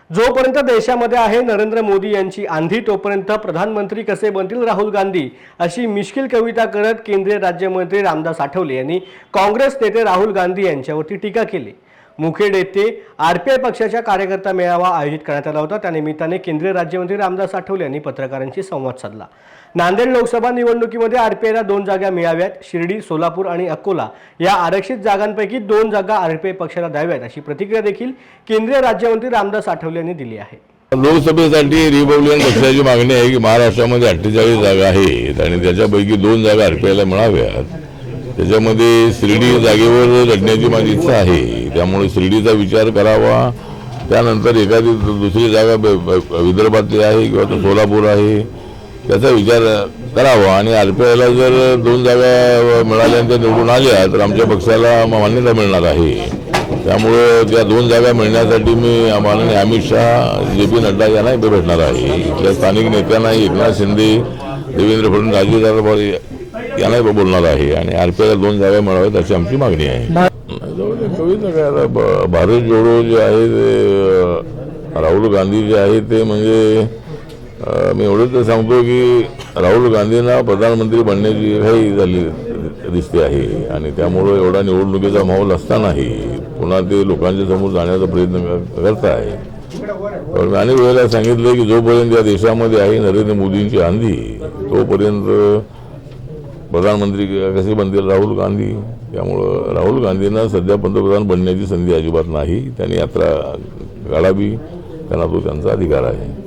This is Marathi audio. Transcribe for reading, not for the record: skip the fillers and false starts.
जोपर्यंत देशामध्ये आहे नरेंद्र मोदी यांची आंधी तोपर्यंत प्रधानमंत्री कसे बनतील राहुल गांधी, अशी मिश्किल कविता करत केंद्रीय राज्यमंत्री रामदास आठवले यांनी काँग्रेस नेते राहुल गांधी यांच्यावरती टीका केली। मुखेड येथे आरपीआय पक्षाच्या कार्यकर्ता मेळावा आयोजित करण्यात आला होता। त्यानिमित्ताने केंद्रीय राज्यमंत्री रामदास आठवले यांनी पत्रकारांशी संवाद साधला। नांदेड लोकसभा निवडणुकीमध्ये आरपीआयला 2 जागा मिळाव्यात। शिर्डी, सोलापूर आणि अकोला या आरक्षित जागांपैकी 2 जागा आरपीआय पक्षाला द्याव्यात, अशी प्रतिक्रिया देखील केंद्रीय राज्यमंत्री रामदास आठवले यांनी दिली आहे। लोकसभेसाठी रिपब्लिकन पक्षाची मागणी आहे की महाराष्ट्रामध्ये 48 जागा आहेत आणि त्याच्यापैकी 2 जागा आरपीआयला मिळाव्यात। त्याच्यामध्ये शिर्डी जागेवर लढण्याची माझी इच्छा आहे, त्यामुळे शिर्डीचा विचार करावा। त्यानंतर एखादी दुसरी जागा विदर्भातली आहे किंवा तो सोलापूर आहे, त्याचा विचार करावा आणि आरपीआयला जर 2 जागा मिळाल्यानंतर निवडून आल्या तर आमच्या पक्षाला मान्यता मिळणार आहे। त्यामुळे त्या 2 जागा मिळण्यासाठी मी माननीय अमित शहा, जे.पी. नड्डा यांनाही भेटणार आहे। इथल्या स्थानिक नेत्यांनाही एकनाथ शिंदे, देवेंद्र फडणवीस, राजेंद्र यांनाही बोलणार आहे आणि आरपीआयला 2 जागा मिळाव्यात अशी आमची मागणी आहे। कविता काय, भारत जोडो जे आहे ते राहुल गांधी जे आहे ते म्हणजे मी एवढंच तर सांगतो की राहुल गांधींना प्रधानमंत्री बनण्याची घाई झाली दिसते आहे आणि त्यामुळे एवढा निवडणुकीचा माहोल असतानाही पुन्हा ते लोकांच्या समोर जाण्याचा प्रयत्न करत आहे। पण मी अनेक वेळेला सांगितलं की जोपर्यंत या देशामध्ये आहे नरेंद्र मोदींची आंधी, तोपर्यंत प्रधानमंत्री कसे बनतील राहुल गांधी। त्यामुळं राहुल गांधींना सध्या पंतप्रधान बनण्याची संधी अजिबात नाही। त्यांनी यात्रा काढावी, त्यांना तो त्यांचा अधिकार आहे।